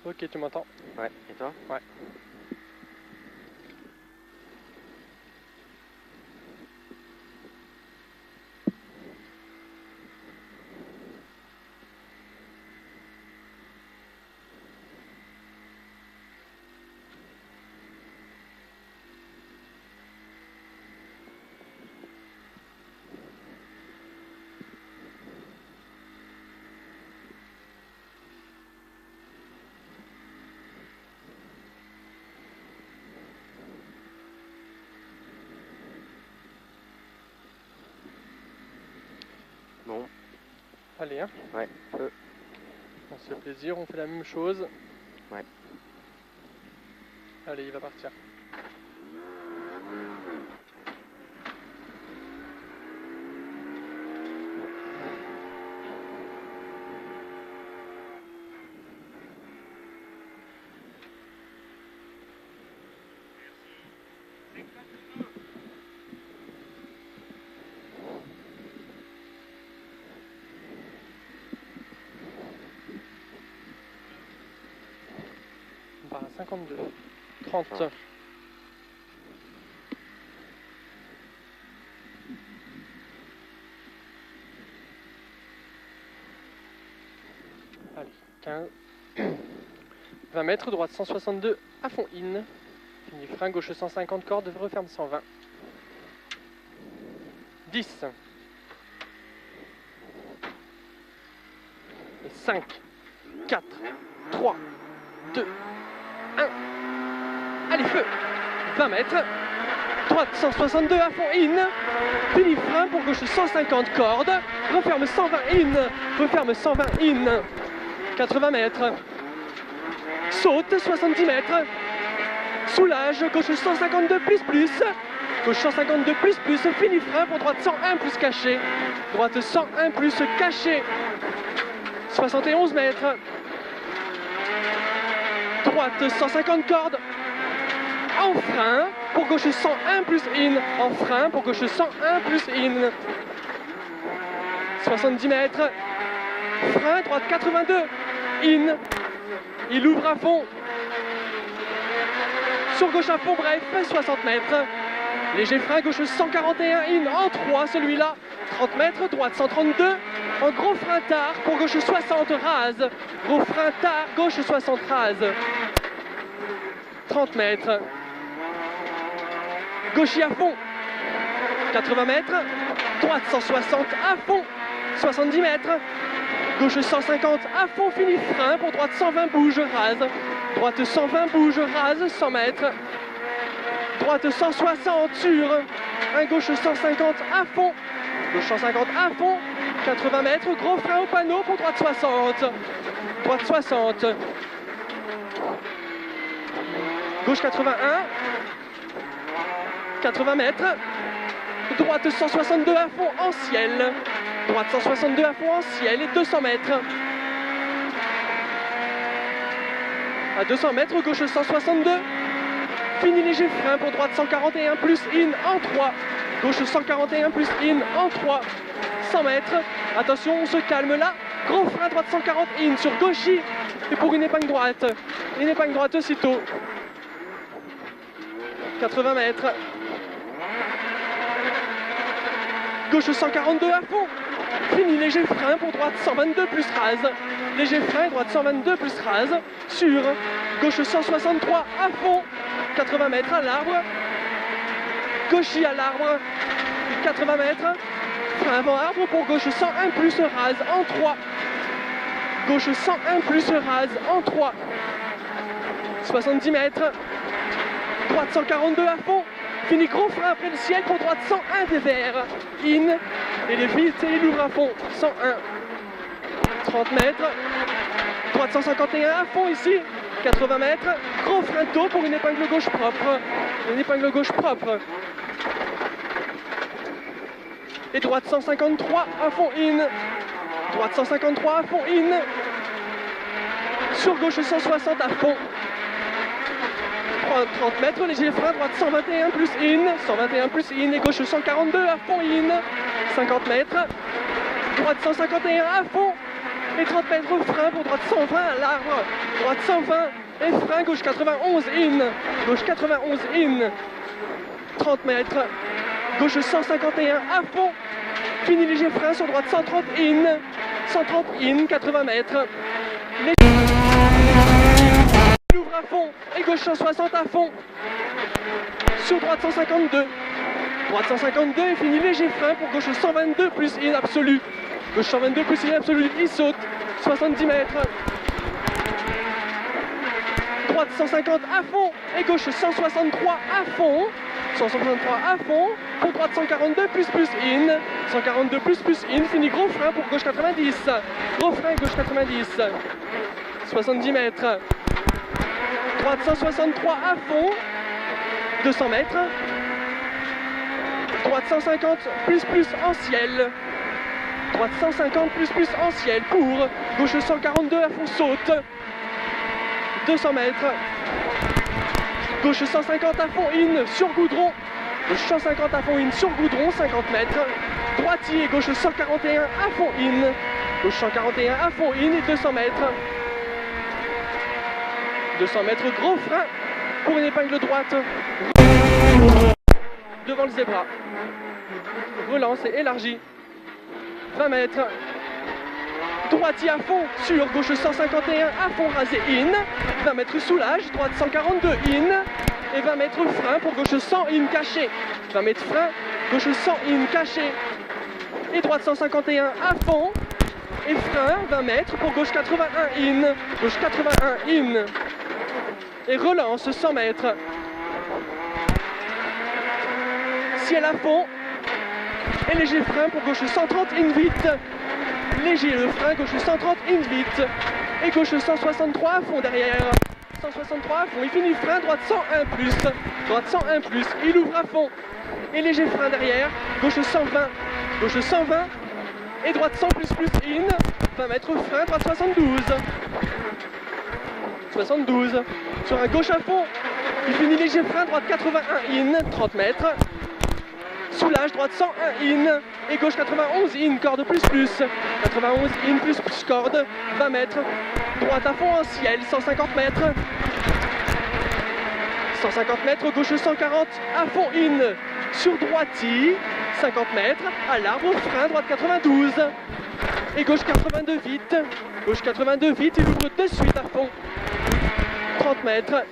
Ok, tu m'entends? Ouais, et toi? Ouais. Bon. Allez, hein. Ouais, feu. On se fait plaisir, on fait la même chose. Ouais. Allez, il va partir. On part à 52. 30. Ah. Allez, 15. 20 mètres, droite 162 à fond in. Fini frein, gauche 150 cordes, referme 120. 10. Et 5, 4, 3, 2, 1. Allez, feu. 20 mètres. Droite 162 à fond in. Fini frein pour gauche 150 cordes. Referme 120 in. Referme 120 in. 80 mètres. Saute 70 mètres. Soulage, gauche 152 plus. Gauche 152 plus. Fini frein pour droite 101 plus caché. Droite 101 plus caché. 71 mètres. Droite 150 cordes. En frein pour gauche 101 plus in. En frein pour gauche 101 plus in. 70 mètres. Frein, droite 82. In. Il ouvre à fond. Sur gauche à fond, bref, 60 mètres. Léger frein, gauche 141 in. En 3, celui-là. 30 mètres, droite 132. En gros frein tard pour gauche 60 rase. Gros frein tard, gauche 60 rase. 30 mètres. Gaucher à fond. 80 mètres. Droite 160 à fond. 70 mètres. Gauche 150 à fond, fini frein pour droite 120 bouge rase. Droite 120 bouge rase, 100 mètres. Droite 160 sur un gauche 150 à fond. Gauche 150 à fond. 80 mètres, gros frein au panneau pour droite 60. Droite 60. Gauche 81. 80 mètres. Droite 162 à fond en ciel. Droite 162 à fond en ciel et 200 mètres. À 200 mètres, gauche 162. Fini léger frein pour droite 141 plus in en 3. Gauche 141 plus in en 3. 100 mètres. Attention, on se calme là. Gros frein droite 140 in sur gauchy. Et pour une épingle droite. Une épingle droite aussitôt. 80 mètres. Gauche 142 à fond. Fini léger frein pour droite 122 plus rase. Léger frein, droite 122 plus rase. Sur gauche 163 à fond. 80 mètres à l'arbre. Gauchy à l'arbre. 80 mètres. Frein avant arbre pour gauche 101 plus rase en 3. Gauche 101 plus rase en 3. 70 mètres. Droite 142 à fond. Fini gros frein après le ciel pour droite 101 des verts. In. Et les vite et il ouvre à fond. 101. 30 mètres. Droite 151 à fond ici. 80 mètres. Gros frein tôt pour une épingle gauche propre. Une épingle gauche propre. Et droite 153 à fond in. Droite 153 à fond in. Sur gauche 160 à fond. 30 mètres, léger frein, droite 121 plus in. 121 plus in et gauche 142 à fond in. 50 mètres. Droite 151 à fond. et 30 mètres frein pour droite 120 à l'arbre, droite 120 et frein gauche 91 in, gauche 91 in, 30 mètres, gauche 151 à fond, fini léger frein sur droite 130 in, 80 mètres, il ouvre à fond et gauche 160 à fond, sur droite 152, droite 152 et fini léger frein pour gauche 122 plus in absolu, gauche 122 plus in absolu, il saute, 70 mètres, droite 150 à fond et gauche 163 à fond, 163 à fond, pour droite 142 plus in, 142 plus in, fini gros frein pour gauche 90, gros frein gauche 90, 70 mètres, droite 163 à fond, 200 mètres, droite 150 plus en ciel, droite 150 plus en ciel pour gauche 142 à fond saute, 200 mètres, gauche 150 à fond in sur goudron, gauche 150 à fond in sur goudron, 50 mètres, droitier gauche 141 à fond in, gauche 141 à fond in et 200 mètres, 200 mètres gros frein pour une épingle droite devant le zébra, relance et élargie, 20 mètres, droitier à fond sur gauche 151 à fond rasé in, 20 mètres soulage, droite 142 in et 20 mètres frein pour gauche 100 in caché, 20 mètres frein, gauche 100 in caché et droite 151 à fond et frein 20 mètres pour gauche 81 in, gauche 81 in et relance 100 mètres, ciel à fond et léger frein pour gauche 130 in vite, léger le frein, gauche 130 in vite et gauche 163 à fond derrière, 163 à fond, il finit frein, droite 101 plus, droite 101 plus, il ouvre à fond et léger frein derrière, gauche 120 et droite 100 plus in, 20 mètres frein, droite 72, sur un gauche à fond, il finit léger frein, droite 81 in, 30 mètres, soulage, droite 101 in et gauche 91 in, corde plus, 91 in plus corde, 20 mètres, droite à fond en ciel, 150 mètres, 150 mètres, gauche 140 à fond in, sur droitier, 50 mètres, à l'arbre, frein, droite 92 et gauche 82 vite, il ouvre de suite à fond, 30 mètres,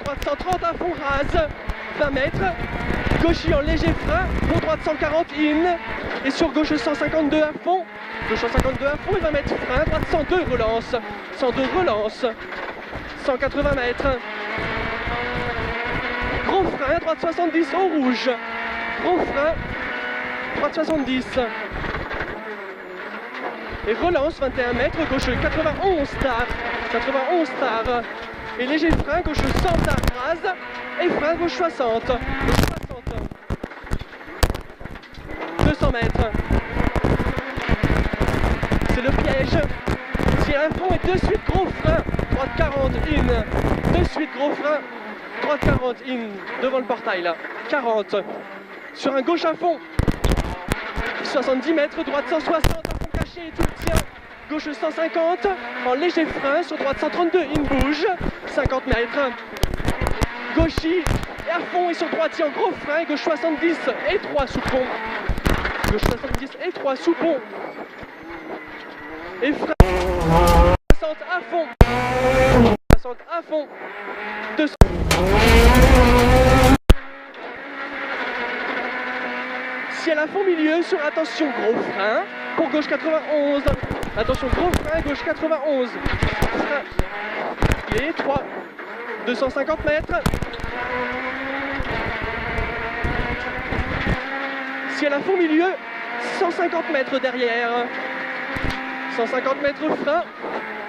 droite 130 à fond rase, 20 mètres, gauchis en léger frein, pour droite 140 in, et sur gauche 152 à fond, gauche 152 à fond et 20 mètres frein, droite 102 relance, 180 mètres, gros frein, droite 70 au rouge, gros frein, droite 70, et relance 21 mètres, gauche 91 star, et léger frein, gauche 100 star rase, et frein gauche 60, 200 mètres, c'est le piège, si à fond et de suite gros frein, droite 40 in, de suite gros frein, droite 40 in, devant le portail là, 40, sur un gauche à fond, 70 mètres, droite 160, à fond caché et tout le tien, gauche 150, en léger frein, sur droite 132, in bouge, 50 mètres, gauchis, et à fond et sur droitier en gros frein, gauche 70 et 3 sous pont, gauche 70 et 3 sous pont, et frein, 60 à fond, 60 à fond, 200. Ciel à fond milieu sur attention gros frein pour gauche 91, attention gros frein gauche 91, frein, et 3, 250 mètres, ciel à fond milieu, 150 mètres derrière, 150 mètres frein,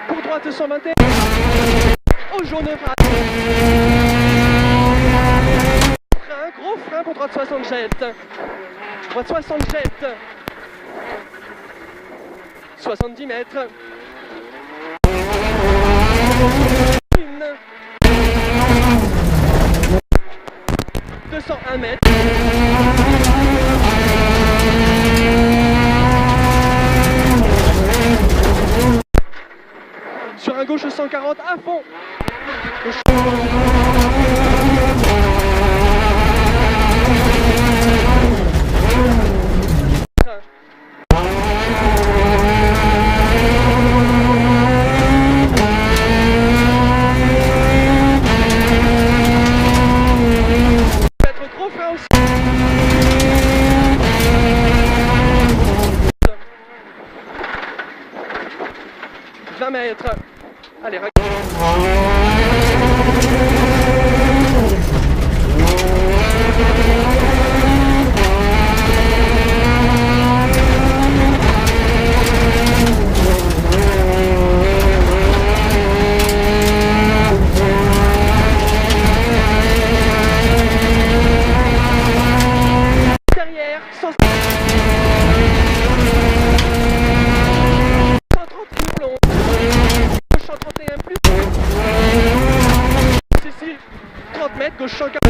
pour droite 121, au jaune frein, gros frein pour droite 60 jette, droite 60 jette, 70 mètres, 201 mètres, 140 à fond. Gauche. Être trop frein aussi. 20 mètres. Allez, derrière, 130 plomb. Gauche 131 plus. Cécile, 30 mètres, gauche 140.